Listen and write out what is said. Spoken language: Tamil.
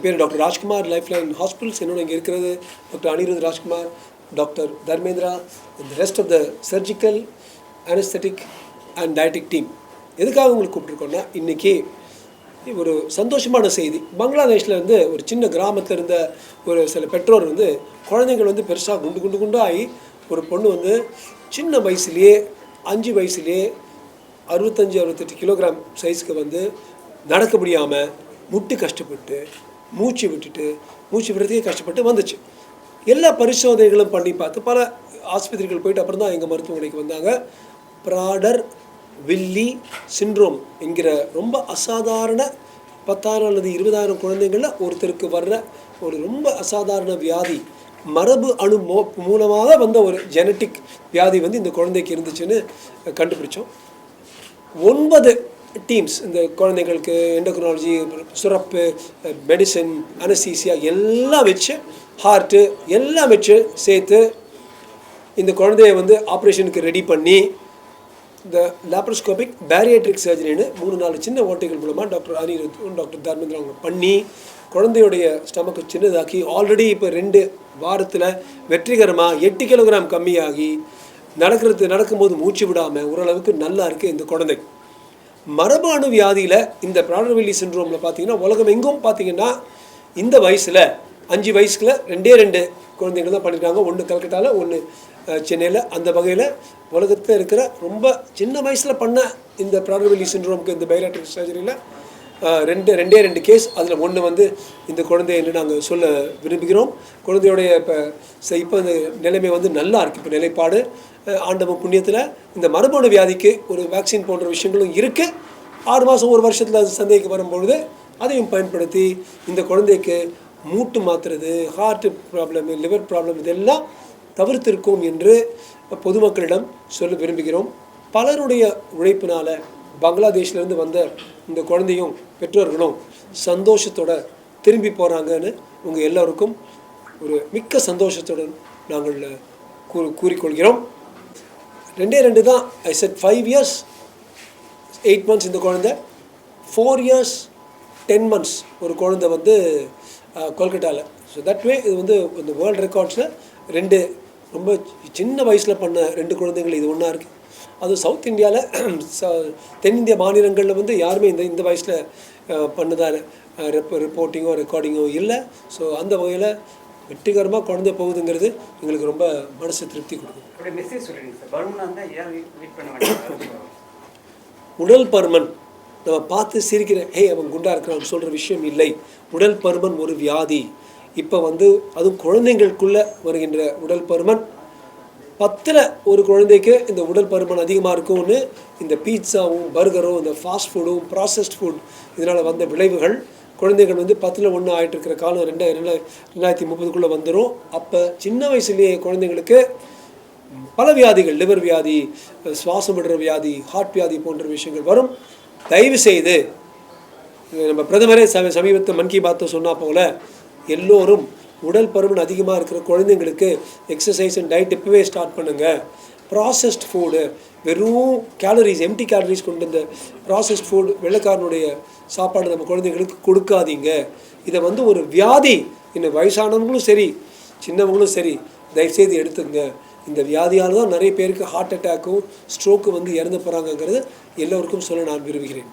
பேர் டாக்டர் ராஜ்குமார் லைஃப்லைன் ஹாஸ்பிட்டல்ஸ். என்னோட இங்கே இருக்கிறது டாக்டர் அனிருத் ராஜ்குமார், டாக்டர் தர்மேந்திரா, இந்த rest of the surgical anaesthetic and dietetic team. எதுக்காக உங்களுக்கு கூப்பிட்ருக்கோன்னா, இன்றைக்கி ஒரு சந்தோஷமான செய்தி. பங்களாதேஷில் வந்து ஒரு சின்ன கிராமத்தில் இருந்த ஒரு சில பெற்றோர் வந்து குழந்தைங்கள் வந்து பெருசாக குண்டு குண்டாகி ஒரு பொண்ணு வந்து சின்ன வயசுலேயே 5 வயசுலேயே 65-68 கிலோகிராம் சைஸுக்கு வந்து நடக்க முடியாமல் முட்டி கஷ்டப்பட்டு மூச்சு விடுறதுக்கே கஷ்டப்பட்டு வந்துச்சு. எல்லா பரிசோதனைகளும் பண்ணி பார்த்து பல ஆஸ்பத்திரிகள் போயிட்டு அப்புறம் தான் எங்கள் மருத்துவமனைக்கு வந்தாங்க. ப்ராடர் வில்லி சிண்ட்ரோம் என்கிற ரொம்ப அசாதாரண 10,000 அல்லது 20,000 குழந்தைங்களில் ஒருத்தருக்கு வர்ற ஒரு ரொம்ப அசாதாரண வியாதி, மரபு அணு மூலமாக வந்த ஒரு ஜெனட்டிக் வியாதி வந்து இந்த குழந்தைக்கு இருந்துச்சுன்னு கண்டுபிடிச்சோம். 9 டீம்ஸ் இந்த குழந்தைங்களுக்கு எண்டோக்ரினாலஜி, சுரப்பு, மெடிசன், அனஸ்தீசியா எல்லாம் வச்சு, ஹார்ட்டு எல்லாம் வச்சு சேர்த்து இந்த குழந்தைய வந்து ஆப்ரேஷனுக்கு ரெடி பண்ணி இந்த லாப்ரோஸ்கோபிக் பேரியாட்ரிக் சர்ஜரின்னு 3-4 சின்ன ஓட்டைகள் மூலமாக டாக்டர் அனிருத்தும் டாக்டர் தர்மேந்திரா அவங்க பண்ணி குழந்தையுடைய ஸ்டமக்கு சின்னதாக்கி ஆல்ரெடி இப்போ 2 வாரத்தில் வெற்றிகரமாக 8 கிலோகிராம் கம்மியாகி நடக்கும்போது மூச்சு விடாமல் ஓரளவுக்கு நல்லா இருக்குது இந்த குழந்தை. மரபணு வியாதியில் இந்த ப்ராடர்-வில்லி சிண்ட்ரோமில் பார்த்தீங்கன்னா உலகம் எங்கும் பார்த்தீங்கன்னா இந்த வயசில் 5 வயசுல 2 குழந்தைகள் தான் பண்ணியிருக்காங்க. 1 கல்கட்டாவில், 1 சென்னையில். அந்த வகையில் உலகத்தில் இருக்கிற ரொம்ப சின்ன வயசில் பண்ண இந்த ப்ராடர்-வில்லி சிண்ட்ரோமுக்கு இந்த பைலாட்ரிக் சர்ஜரியில் 2 கேஸ். அதில் 1 வந்து இந்த குழந்தை என்று நாங்கள் சொல்ல விரும்புகிறோம். குழந்தையுடைய இப்போ இந்த நிலைமை வந்து நல்லா இருக்குது. இப்போ நிலைப்பாடு ஆண்டவன் புண்ணியத்தில் இந்த மரபணு வியாதிக்கு ஒரு வேக்சின் போன்ற விஷயங்களும் இருக்குது. 6 மாதம் 1 வருஷத்தில் அது சந்தைக்கு வரும்பொழுது அதையும் பயன்படுத்தி இந்த குழந்தைக்கு மூட்டு மாற்றுறது, ஹார்ட் ப்ராப்ளம், லிவர் ப்ராப்ளம் இதெல்லாம் தவிர்த்திருக்கும் என்று பொதுமக்களிடம் சொல்ல விரும்புகிறோம். பலருடைய உழைப்பினால் பங்களாதேஷ்லேருந்து வந்த இந்த குழந்தையும் பெற்றோர்களும் சந்தோஷத்தோட திரும்பி போகிறாங்கன்னு உங்கள் எல்லோருக்கும் ஒரு மிக்க சந்தோஷத்துடன் நாங்கள் கூறிக்கொள்கிறோம். 2 தான். ஐ செட் 5 years 8 months இந்த குழந்தை, 4 years 10 months ஒரு குழந்தை வந்து கொல்கட்டாவில். ஸோ தட் வே இது வந்து இந்த வேர்ல்டு ரெக்கார்ட்ஸில் 2 ரொம்ப சின்ன வயசில் பண்ண 2 குழந்தைகள் இது ஒன்றா இருக்குது. அது சவுத் இந்தியாவில் தென்னிந்திய மாநிலங்களில் வந்து யாருமே இந்த வயசில் பண்ணதாக ரிப்போர்ட்டிங்கோ ரெக்கார்டிங்கோ இல்லை. ஸோ அந்த வகையில் வெற்றிகரமாக குழந்தை போகுதுங்கிறது எங்களுக்கு ரொம்ப மனசு திருப்தி கொடுக்கும். உடல் பருமன் நம்ம பார்த்து சிரிக்கிற அவன் குண்டாக இருக்கிறான்னு சொல்கிற விஷயம் இல்லை. உடல் பருமன் ஒரு வியாதி. இப்போ வந்து அதுவும் குழந்தைங்களுக்குள்ளே வருகின்ற உடல் பருமன் 10ல் ஒரு குழந்தைக்கு இந்த உடல் பருமன் அதிகமாக இருக்கும்னு இந்த பீட்சாவும் பர்கரும் இந்த ஃபாஸ்ட் ஃபுட்டும் ப்ராசஸ்ட் ஃபுட் இதனால் வந்த விளைவுகள். குழந்தைகள் வந்து 10ல் 1 ஆகிட்டு இருக்கிற காலம் 2030க்குள்ளே வந்துடும். அப்போ சின்ன வயசுலேயே குழந்தைங்களுக்கு பல வியாதிகள், லிவர் வியாதி, சுவாசம் விடுற வியாதி, ஹார்ட் வியாதி போன்ற விஷயங்கள் வரும். தயவு செய்து நம்ம பிரதமரே சமீபத்தில் மன் கி பாத்தை சொன்னால் போல எல்லோரும் உடல் பருமன் அதிகமாக இருக்கிற குழந்தைங்களுக்கு எக்ஸசைஸ் அண்ட் டயட் இப்போவே ஸ்டார்ட் பண்ணுங்கள். ப்ராசஸ்ட் ஃபுட்டு, வெறும் கேலரிஸ், எம்டி கேலரிஸ் கொண்டு இந்த ப்ராசஸ்ட் ஃபுட், வெள்ளைக்காரனுடைய சாப்பாடு நம்ம குழந்தைங்களுக்கு கொடுக்காதீங்க. இதை வந்து ஒரு வியாதி. இன்னும் வயசானவங்களும் சரி, சின்னவங்களும் சரி, தயவுசெய்து எடுத்துங்க. இந்த வியாதியால் தான் நிறைய பேருக்கு ஹார்ட் அட்டாக்கும் ஸ்ட்ரோக்கு வந்து இறந்து போகிறாங்கங்கிறது எல்லோருக்கும் சொல்ல நான் விரும்புகிறேன்.